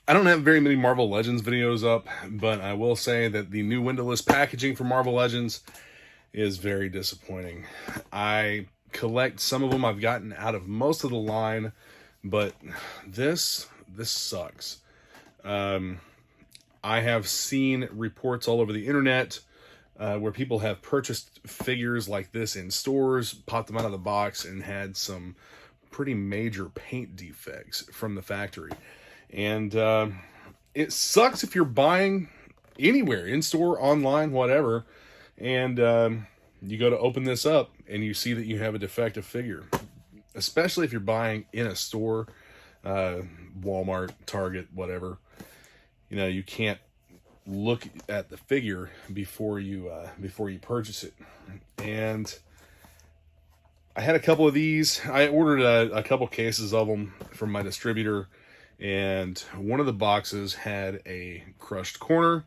I don't have very many Marvel Legends videos up, but I will say that the new windowless packaging for Marvel Legends is very disappointing. I collect some of them. I've gotten out of most of the line, but this sucks. I have seen reports all over the internet where people have purchased figures like this in stores, popped them out of the box, and had some pretty major paint defects from the factory. And it sucks if you're buying anywhere, in store, online, whatever, and you go to open this up and you see that you have a defective figure. Especially if you're buying in a store, Walmart, Target, whatever. You know, you can't look at the figure before you purchase it. And I had a couple of these. I ordered a couple cases of them from my distributor, and one of the boxes had a crushed corner.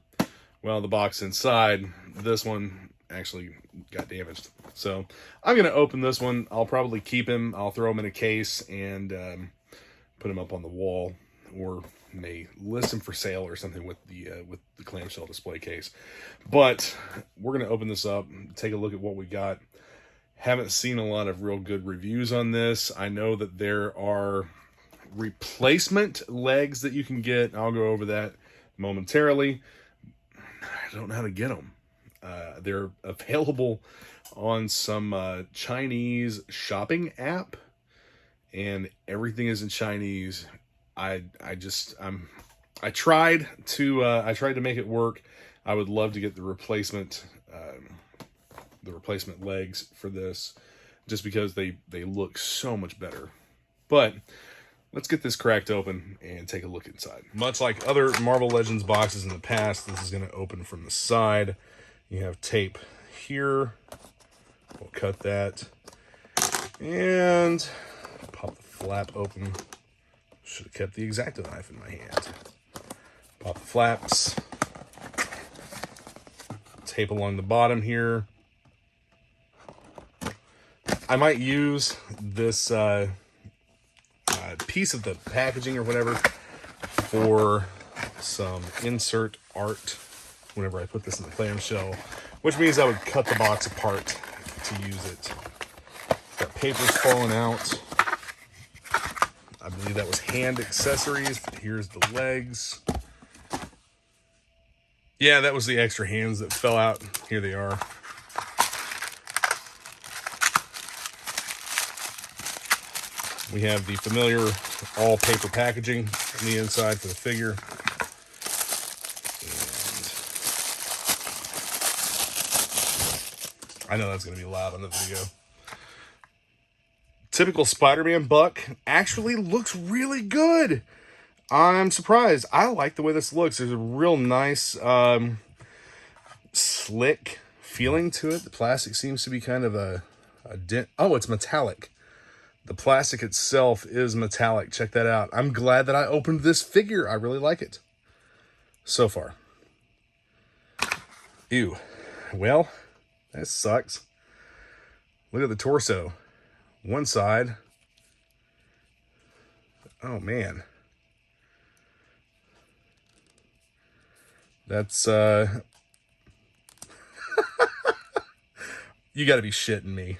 Well, the box inside, this one actually got damaged. So I'm going to open this one. I'll probably keep him. I'll throw him in a case and put him up on the wall, or may list him for sale or something with the clamshell display case. But we're going to open this up, take a look at what we got. Haven't seen a lot of real good reviews on this. I know that there are replacement legs that you can get. I'll go over that momentarily. I don't know how to get them. They're available on some Chinese shopping app, and everything is in Chinese. I tried to make it work. I would love to get the replacement legs for this, just because they look so much better. But let's get this cracked open and take a look inside. Much like other Marvel Legends boxes in the past, this is going to open from the side. You have tape here. We'll cut that and pop the flap open. Should have kept the X-Acto knife in my hand. Pop the flaps. Tape along the bottom here. I might use this piece of the packaging or whatever for some insert art whenever I put this in the clamshell, which means I would cut the box apart to use it. Got papers falling out. I believe that was hand accessories. Here's the legs. Yeah, that was the extra hands that fell out. Here they are. We have the familiar all paper packaging on the inside for the figure. And I know that's going to be loud on the video. Typical Spider-Man buck actually looks really good. I'm surprised. I like the way this looks. There's a real nice slick feeling to it. The plastic seems to be kind of a dent. Oh, it's metallic. The plastic itself is metallic. Check that out. I'm glad that I opened this figure. I really like it so far. Ew. Well, that sucks. Look at the torso. One side. Oh, man. That's, you gotta be shitting me.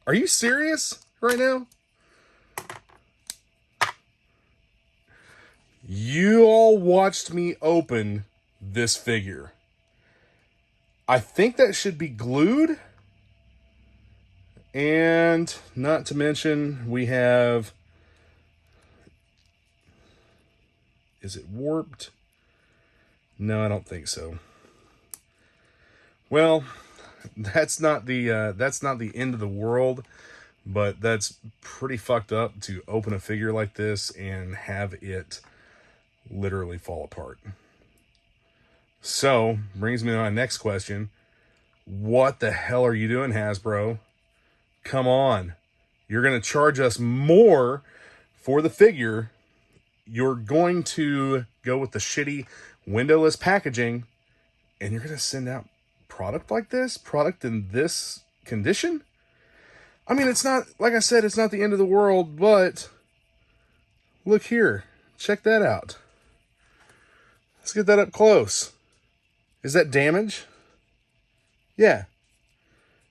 Are you serious right now? You all watched me open this figure. I think that should be glued. And not to mention, we have... Is it warped? No, I don't think so. Well, that's not the end of the world, but that's pretty fucked up to open a figure like this and have it literally fall apart. So, brings me to my next question. What the hell are you doing, Hasbro? Come on. You're going to charge us more for the figure. You're going to go with the shitty windowless packaging, and you're going to send out product like this? Product in this condition? I mean, it's not, like I said, it's not the end of the world, but Look here. Check that out. Let's get that up close. Is that damage? Yeah.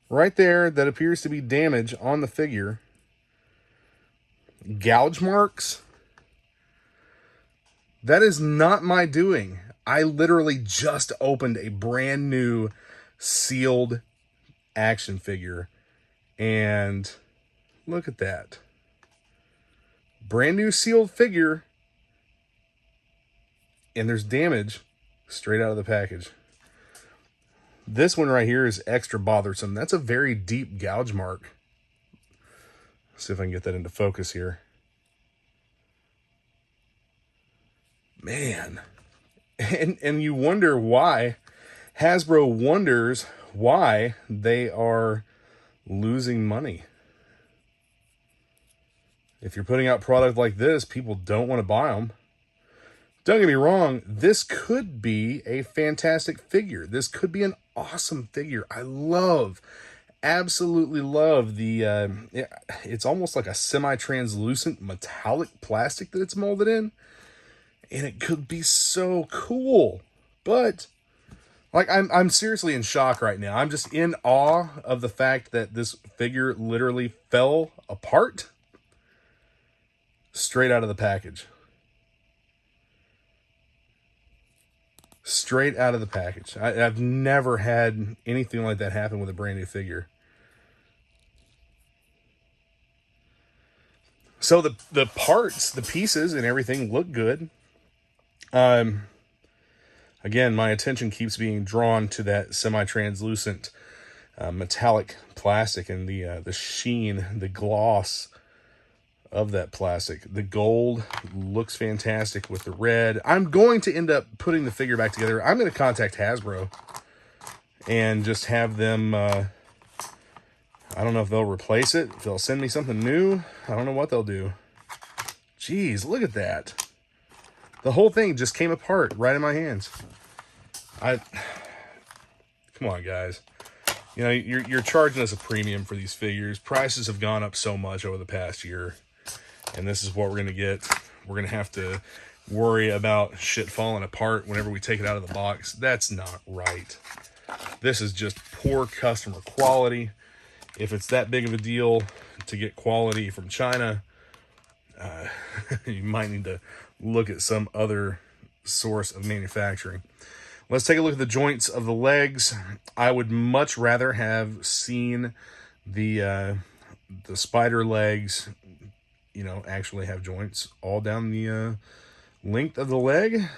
Right there, that appears to be damage on the figure. Gouge marks. That is not my doing. I literally just opened a brand new sealed action figure. And look at that. Brand new sealed figure. And there's damage straight out of the package. This one right here is extra bothersome. That's a very deep gouge mark. Let's see if I can get that into focus here. Man. And you wonder why. Hasbro wonders why they are losing money. If you're putting out product like this, people don't want to buy them. Don't get me wrong, this could be a fantastic figure. This could be an awesome figure. I absolutely love the, it's almost like a semi-translucent metallic plastic that it's molded in. And it could be so cool. But, like, I'm seriously in shock right now. I'm just in awe of the fact that this figure literally fell apart straight out of the package. Straight out of the package. I've never had anything like that happen with a brand new figure. So the parts, the pieces and everything look good. Again, my attention keeps being drawn to that semi-translucent metallic plastic and the sheen, the gloss of that plastic. The gold looks fantastic with the red. I'm going to end up putting the figure back together. I'm going to contact Hasbro and just have them, I don't know if they'll replace it, if they'll send me something new. I don't know what they'll do. Jeez, look at that. The whole thing just came apart right in my hands. Come on, guys. You know, you're charging us a premium for these figures. Prices have gone up so much over the past year. And this is what we're going to get. We're going to have to worry about shit falling apart whenever we take it out of the box. That's not right. This is just poor customer quality. If it's that big of a deal to get quality from China, you might need to look at some other source of manufacturing. Let's take a look at the joints of the legs. I would much rather have seen the spider legs, you know, actually have joints all down the length of the leg.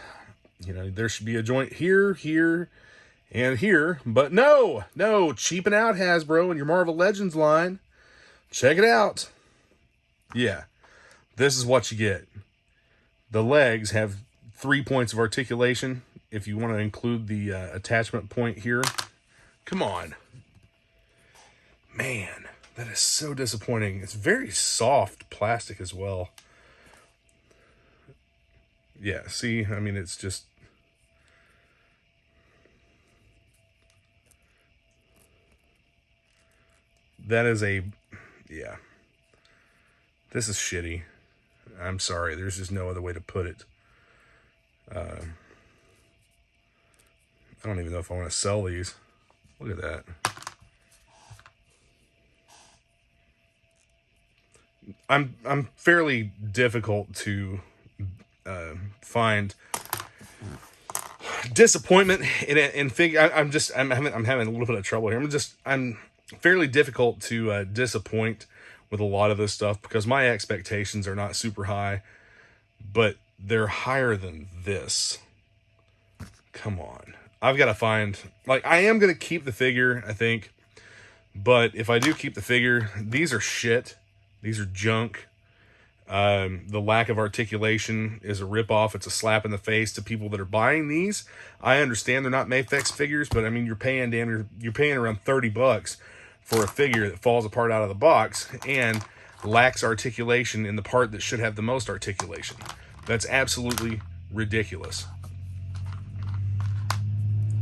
You know, there should be a joint here, here, and here. But no, cheaping out, Hasbro, and your Marvel Legends line. Check it out. Yeah, this is what you get. The legs have 3 points of articulation. If you want to include the attachment point here. Come on. Man, that is so disappointing. It's very soft plastic as well. Yeah, see, I mean, it's just... That is a... Yeah. This is shitty. I'm sorry, there's just no other way to put it. I don't even know if I want to sell these. Look at that. I'm fairly difficult to find disappointment in figure. I'm having a little bit of trouble here. I'm fairly difficult to disappoint with a lot of this stuff because my expectations are not super high, but they're higher than this. Come on. I've got to find, like, I am going to keep the figure, I think, but if I do keep the figure, these are shit. These are junk. The lack of articulation is a ripoff. It's a slap in the face to people that are buying these. I understand they're not Mafex figures, but I mean, you're paying around $30 for a figure that falls apart out of the box and lacks articulation in the part that should have the most articulation. That's absolutely ridiculous.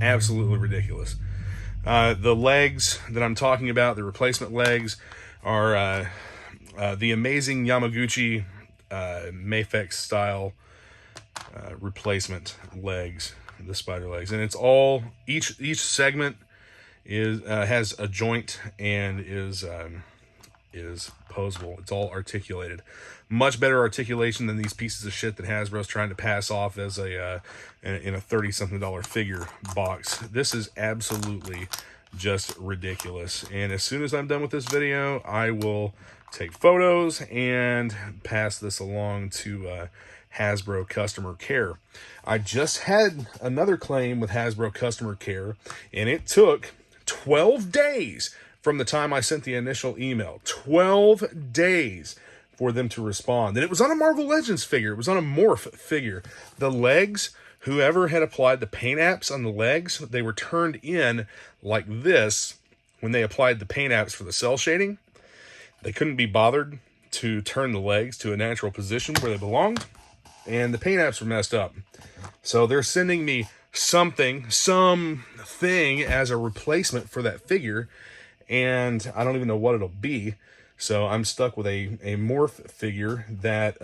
Absolutely ridiculous. The legs that I'm talking about, the replacement legs, are the amazing Yamaguchi Mafex style replacement legs, the spider legs, and it's all each segment is has a joint and is posable. It's all articulated. Much better articulation than these pieces of shit that Hasbro's trying to pass off as a in a $30-something figure box. This is absolutely just ridiculous. And as soon as I'm done with this video, I will take photos and pass this along to Hasbro customer care. I just had another claim with Hasbro customer care, and it took 12 days from the time I sent the initial email. 12 days for them to respond. And it was on a Marvel Legends figure. It was on a Morph figure. The legs, whoever had applied the paint apps on the legs, they were turned in like this when they applied the paint apps for the cell shading. They couldn't be bothered to turn the legs to a natural position where they belonged, and the paint apps were messed up. So they're sending me something as a replacement for that figure, and I don't even know what it'll be. So I'm stuck with a Morph figure that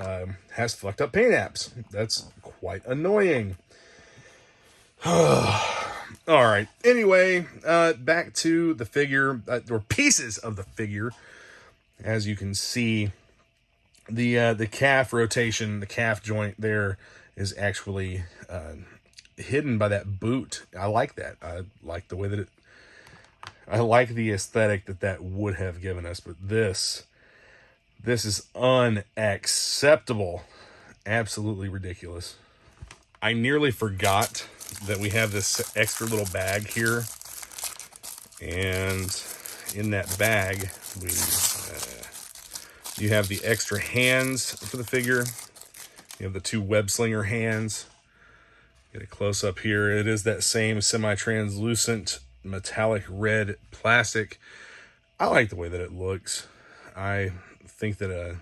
has fucked up paint apps. That's quite annoying. All right. Anyway, back to the figure, or pieces of the figure. As you can see, the calf rotation, the calf joint there is actually hidden by that boot. I like that. I like the way that I like the aesthetic that would have given us, but this is unacceptable. Absolutely ridiculous. I nearly forgot that we have this extra little bag here, and in that bag you have the extra hands for the figure. You have the two web slinger hands. Get a close up here. It is that same semi-translucent metallic red plastic. I like the way that it looks. I think that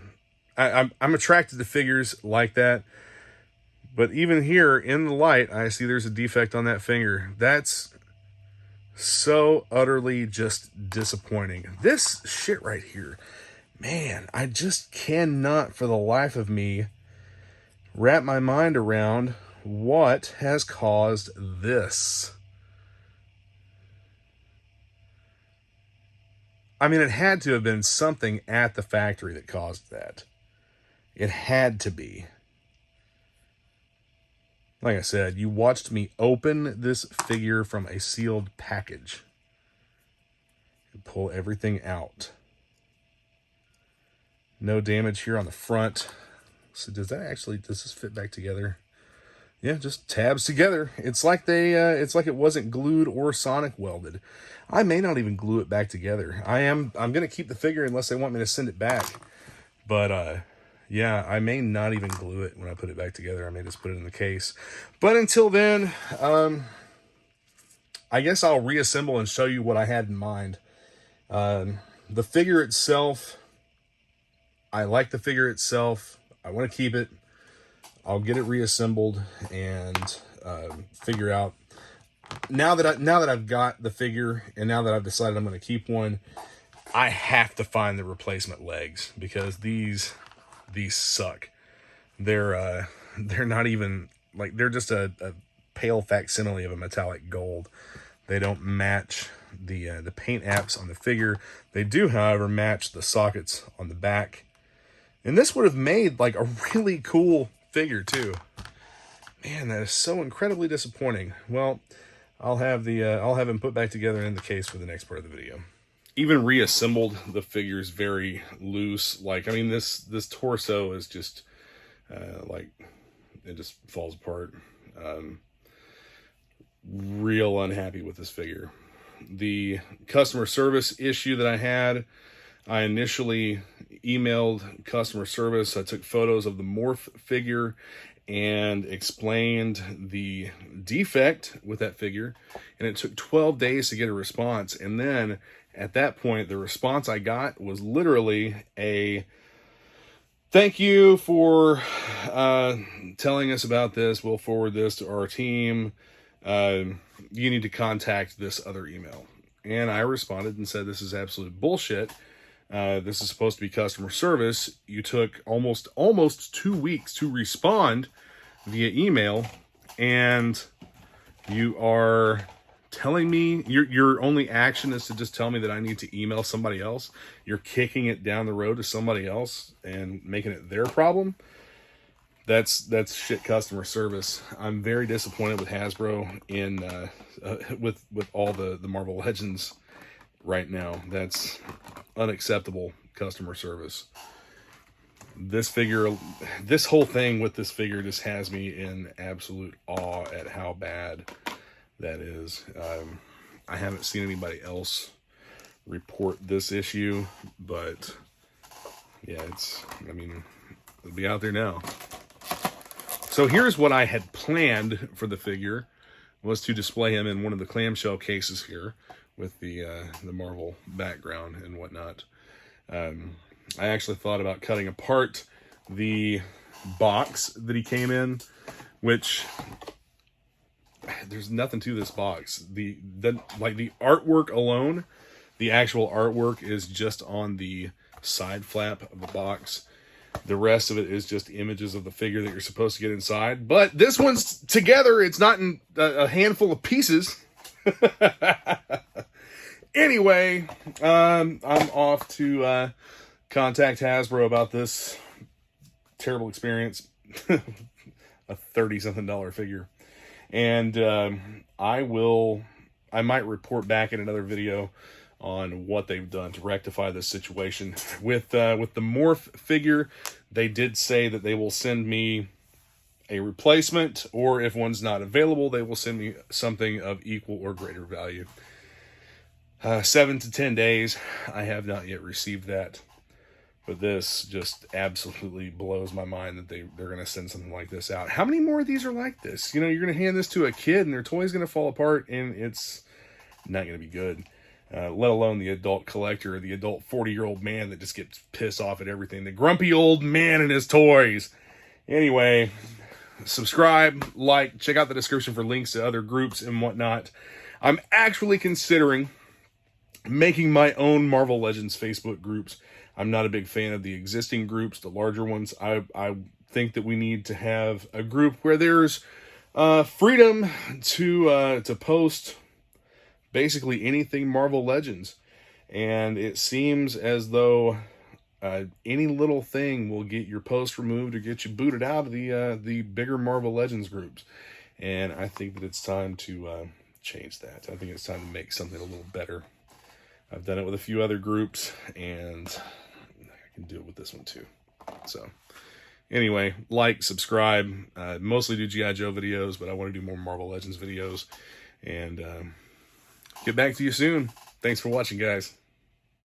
I'm attracted to figures like that. But even here in the light, I see there's a defect on that finger. That's so utterly just disappointing. This shit right here, man, I just cannot for the life of me wrap my mind around what has caused this. I mean, it had to have been something at the factory that caused that. It had to be. Like I said, you watched me open this figure from a sealed package and pull everything out. No damage here on the front. So does this fit back together? Yeah, just tabs together. It's like it's like it wasn't glued or sonic welded. I may not even glue it back together. I'm gonna keep the figure unless they want me to send it back. But yeah, I may not even glue it when I put it back together. I may just put it in the case. But until then, I guess I'll reassemble and show you what I had in mind. The figure itself, I like the figure itself. I want to keep it. I'll get it reassembled and figure out. Now that I've got the figure, and now that I've decided I'm going to keep one, I have to find the replacement legs, because these suck. They're not even, like, they're just a pale facsimile of a metallic gold. They don't match the paint apps on the figure. They do, however, match the sockets on the back. And this would have made like a really cool figure too. Man, that is so incredibly disappointing. Well, I'll have him put back together in the case for the next part of the video. Even reassembled, the figure is very loose. Like, I mean, this torso is just like, it just falls apart. Real unhappy with this figure. The customer service issue that I had, I initially emailed customer service. I took photos of the Morph figure and explained the defect with that figure, and it took 12 days to get a response. And then at that point, the response I got was literally a thank you for telling us about this. We'll forward this to our team. You need to contact this other email. And I responded and said, this is absolute bullshit. This is supposed to be customer service. You took almost 2 weeks to respond via email, and you are telling me your only action is to just tell me that I need to email somebody else. You're kicking it down the road to somebody else and making it their problem. That's shit customer service. I'm very disappointed with Hasbro in with all the Marvel Legends right now. That's unacceptable customer service. This whole thing with this figure just has me in absolute awe at how bad that is. I haven't seen anybody else report this issue, but yeah, it'll be out there now. So here's what I had planned for the figure, was to display him in one of the clamshell cases here with the Marvel background and whatnot. I actually thought about cutting apart the box that he came in, which there's nothing to this box. The artwork alone, the actual artwork is just on the side flap of the box. The rest of it is just images of the figure that you're supposed to get inside. But this one's together. It's not in a handful of pieces. Anyway, I'm off to contact Hasbro about this terrible experience. A $30-something figure. And I might report back in another video on what they've done to rectify this situation. With the Morph figure, they did say that they will send me a replacement, or if one's not available, they will send me something of equal or greater value. 7 to 10 days. I have not yet received that. But this just absolutely blows my mind that they're going to send something like this out. How many more of these are like this? You know, you're going to hand this to a kid and their toy's going to fall apart, and it's not going to be good. Let alone the adult collector, or the adult 40-year-old man that just gets pissed off at everything. The grumpy old man and his toys. Anyway, subscribe, like, check out the description for links to other groups and whatnot. I'm actually considering making my own Marvel Legends Facebook groups. I'm not a big fan of the existing groups, the larger ones. I think that we need to have a group where there's freedom to post basically anything Marvel Legends. And it seems as though any little thing will get your post removed or get you booted out of the bigger Marvel Legends groups. And I think that it's time to change that. I think it's time to make something a little better. I've done it with a few other groups, and I can do it with this one too. So anyway, like, subscribe. Mostly do G.I. Joe videos, but I want to do more Marvel Legends videos. And get back to you soon. Thanks for watching, guys.